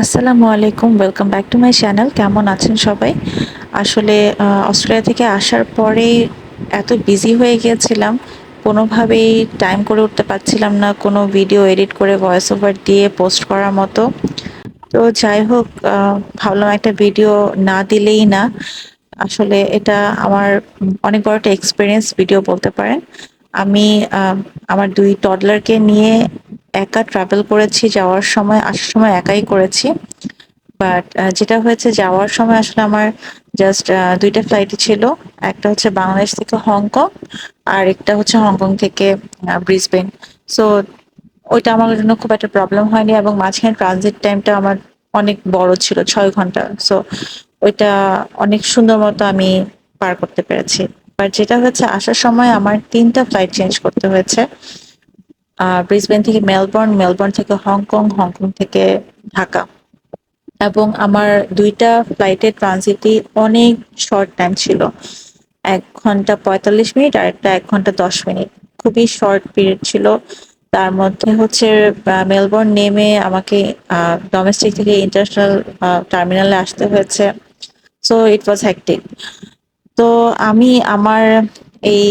আসসালামু আলাইকুম, welcome back to my channel. কেমন আছেন সবাই? আসলে অস্ট্রেলিয়া থেকে আসার পরেই এত বিজি হয়ে গিয়েছিলাম, কোনোভাবেই টাইম করে উঠতে পারছিলাম না কোনো ভিডিও এডিট করে ভয়েস ওভার দিয়ে পোস্ট করার মতো। তো যাই হোক, ভাবলাম একটা ভিডিও না দিলেই না। আসলে এটা আমার অনেক বড় একটা এক্সপেরিয়েন্স ভিডিও বলতে পারেন। আমি আমার ২ টডলারকে নিয়ে একা ট্রাভেল করেছি, যাওয়ার সময় আসার সময় একাই করেছি। বাট যেটা হয়েছে, যাওয়ার সময় আসলে আমার জাস্ট ২ টা ফ্লাইটই ছিল। একটা হচ্ছে বাংলাদেশ থেকে হংকং, আর একটা হচ্ছে হংকং থেকে ব্রিসবেন। সো ওইটা আমার জন্য খুব একটা প্রবলেম হয়নি, এবং মাঝখানে ট্রানজিট টাইমটা আমার অনেক বড় ছিল, ৬ ঘন্টা। সো ওইটা অনেক সুন্দর মতো আমি পার করতে পেরেছি। বাট যেটা হচ্ছে, আসার সময় আমার ৩ টা ফ্লাইট চেঞ্জ করতে হয়েছে। ব্রিসবেন থেকে মেলবোর্ন, মেলবোর্ন থেকে হংকং, হংকং থেকে ঢাকা। এবং আমার ২ টা ফ্লাইটের ট্রানজিটই অনেক শর্ট টাইম ছিল। ১ ঘন্টা ৪৫ মিনিট আর একটা ১ ঘন্টা ১০ মিনিট। খুবই শর্ট পিরিয়ড ছিল। তার মধ্যে হচ্ছে মেলবোর্ন নেমে আমাকে ডোমেস্টিক থেকে ইন্টারন্যাশনাল টার্মিনালে আসতে হয়েছে। So it was hectic. তো আমি আমার এই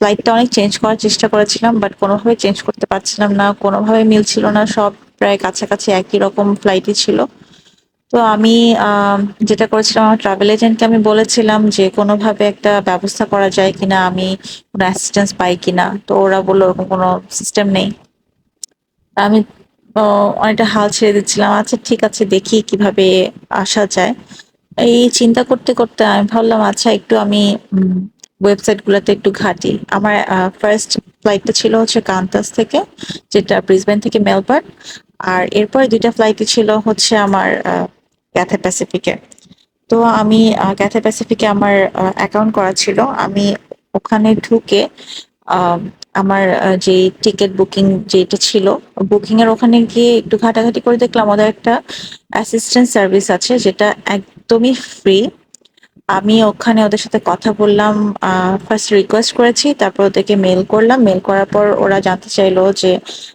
ফ্লাইটটা অনেক চেঞ্জ করার চেষ্টা করেছিলাম, বাট কোনোভাবে চেঞ্জ করতে পারছিলাম না, কোনোভাবে মিলছিল না। সব প্রায় কাছাকাছি একই রকম ফ্লাইটই ছিল। তো আমি যেটা করেছিলাম, আমার ট্রাভেল এজেন্টকে আমি বলেছিলাম যে কোনোভাবে একটা ব্যবস্থা করা যায় কিনা, আমি কোনো অ্যাসিস্ট্যান্স পাই কিনা। তো ওরা বলল ওরকম কোনো সিস্টেম নেই। আমি অনেকটা হাল ছেড়ে দিচ্ছিলাম। আচ্ছা ঠিক আছে, দেখি কিভাবে আসা যায়। এই চিন্তা করতে করতে আমি ভাবলাম, আচ্ছা একটু আমি ওয়েবসাইট গুলোতে একটু ঘাঁটি। আমার ফার্স্ট ফ্লাইটটা ছিল হচ্ছে কান্তাস থেকে, যেটা ব্রিসবেন থেকে মেলবোর্ন। আর এরপরে ২ টা ফ্লাইটই ছিল হচ্ছে আমার ক্যাথে প্যাসিফিকে। তো আমি ক্যাথে প্যাসিফিকে আমার অ্যাকাউন্ট করা ছিল। আমি ওখানে ঢুকে আম আমার যে টিকেট বুকিং যেটা ছিল, বুকিং এর ওখানে গিয়ে একটু ঘাটাঘাটি করে দেখলাম ওদের একটা অ্যাসিস্ট্যান্ট সার্ভিস আছে, যেটা একদমই ফ্রি। আমি ওখানে ওদের সাথে কথা বললাম, ফার্স্ট রিকোয়েস্ট করেছি, তারপর ওদেরকে মেইল করলাম। মেইল করার পর ওরা জানতে চাইলো যে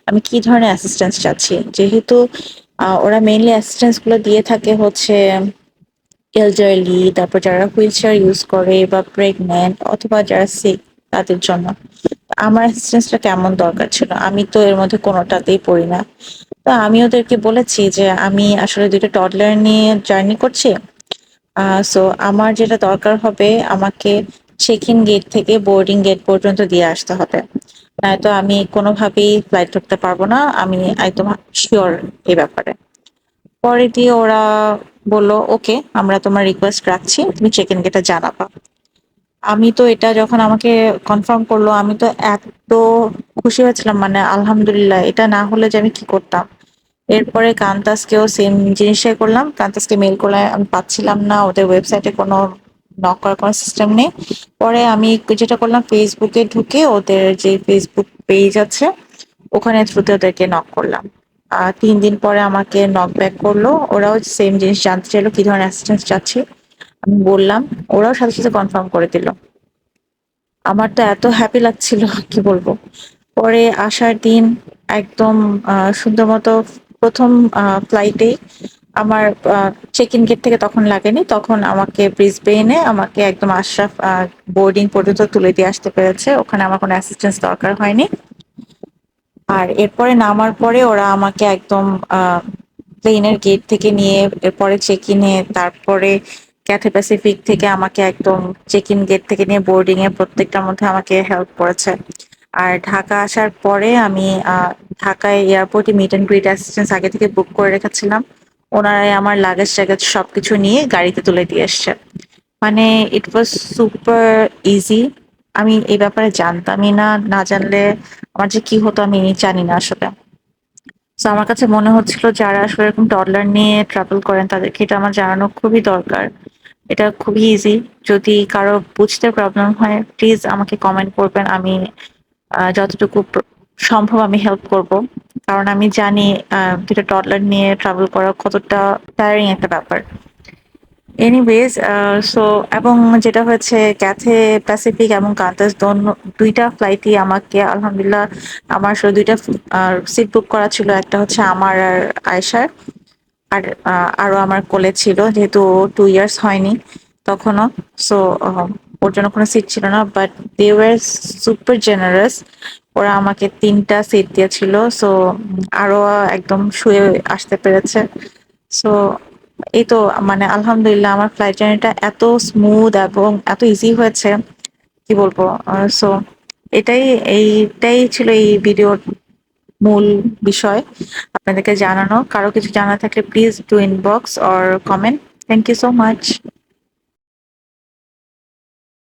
আমি কি ধরনের অ্যাসিস্ট্যান্স চাচ্ছি। যেহেতু ওরা মেইনলি অ্যাসিস্ট্যান্স গুলো দিয়ে থাকে হচ্ছে এলডারলি, তারপর যারা হুইল চেয়ার ইউজ করে বা প্রেগন্যান্ট অথবা যারা সিক, তাদের জন্য। আমার অ্যাসিস্ট্যান্সটা কেমন দরকার ছিল, আমি তো এর মধ্যে কোনোটাতেই পড়ি না। তো আমি ওদেরকে বলেছি যে আমি আসলে ২ টা টডলার নিয়ে জার্নি করছি। সো আমার যেটা দরকার হবে, আমাকে চেক ইন গেট থেকে বোর্ডিং গেট পর্যন্ত দিয়ে আসতে হবে। নয়তো আমি কোনোভাবেই ফ্লাইট ধরতে পারবো না। আমি একদম শিওর এই ব্যাপারে। পরে দিয়ে ওরা বলল, ওকে, আমরা তোমার রিকোয়েস্ট রাখছি, তুমি চেক ইন গেটে জানাবা। আমি তো এটা যখন আমাকে কনফার্ম করলো, আমি তো এত খুশি হয়েছিলাম, মানে আলহামদুলিল্লাহ, এটা না হলে যে আমি কি করতাম। এরপরে কান্তাসকেও সেম জিনিসটাই করলাম, কান্তাসকে মেইল করলে আমি পাচ্ছিলাম না, ওদের ওয়েবসাইটে কোনো নক করার কোনো সিস্টেম নেই। পরে আমি যেটা করলাম, ফেসবুকে ঢুকে ওদের যে ফেসবুক পেজ আছে ওখানে থ্রুতে ওদেরকে নক করলাম। ৩ দিন পরে আমাকে নক ব্যাক করলো, ওরাও সেম জিনিস জানতে চাইলো কি ধরনের অ্যাসিস্ট্যান্স চাচ্ছি। আমি বললাম, ওরাও সাথে সাথে কনফার্ম করে দিল। আমার তো এত হ্যাপি লাগছিল, কি বলবো। পরে আসার দিন একদম সুন্দর মতো ১ম ফ্লাইটেই আমার চেক ইন গেট থেকে তখন লাগেনি, তখন আমাকে ব্রিসবেনে আমাকে একদম আশরাফ বোর্ডিং পর্যন্ত তুলে দিয়ে আসতে পেরেছে। ওখানে আমার কোনো অ্যাসিস্ট্যান্স দরকার হয়নি। আর এরপরে নামার পরে ওরা আমাকে একদম প্লেনের গেট থেকে নিয়ে এরপরে চেক ইনে, তারপরে ক্যাথে প্যাসিফিক থেকে আমাকে একদম চেক ইন গেট থেকে নিয়ে বোর্ডিং এর প্রত্যেকটার মধ্যে আমাকে হেল্প করেছে। আর ঢাকা আসার পরে আমি ঢাকায় এয়ারপোর্টে মিট অ্যান্ড গ্রিট অ্যাসিস্ট্যান্স আগে থেকে বুক করে রেখেছিলাম। ওনারাই আমার লাগেজ টাগেজ সবকিছু নিয়ে গাড়িতে তুলে দিয়ে এসছে। মানে ইট ওয়াজ সুপার ইজি। আমি এই ব্যাপারে জানতামই না, না জানলে আমার যে কি হতো আমি জানি না আসলে। সো আমার কাছে মনে হচ্ছিল, যারা আসলে এরকম টডলার নিয়ে ট্রাভেল করেন তাদেরকে এটা আমার জানানো খুবই দরকার। এটা খুবই ইজি। যদি কারো বুঝতে প্রবলেম হয়, প্লিজ আমাকে কমেন্ট করবেন। আমি যতটুকু সম্ভব আমি হেল্প করব। কারণ আমি জানি ২ টা টডলার নিয়ে ট্রাভেল করা কতটা টায়ারিং একটা ব্যাপার। এনিওয়েজ, সো এবং যেটা হয়েছে, ক্যাথে প্যাসিফিক এবং কান্তাস ২ টা ফ্লাইটই আমাকে আলহামদুলিল্লাহ, আমার আসলে ২ টা সিট বুক করা ছিল। একটা হচ্ছে আমার আর আয়েশার। আর আরো আমার কোলে ছিল, যেহেতু 2 ইয়ার্স হয়নি তখনও। সো ওর জন্য কোনো সিট ছিল না, but they were super generous. ওরা আমাকে 3টা সিট দিয়েছিল। সো আরো একদম শুয়ে আসতে পেরেছে। সো এই তো, মানে আলহামদুলিল্লাহ আমার ফ্লাইট জার্নিটা এত স্মুথ এবং এত ইজি হয়েছে, কি বলবো। সো এটাই এইটাই ছিল এই ভিডিওর মূল বিষয়, আপনাদেরকে জানানো। কারো কিছু জানা থাকলে please do inbox or comment. Thank you so much.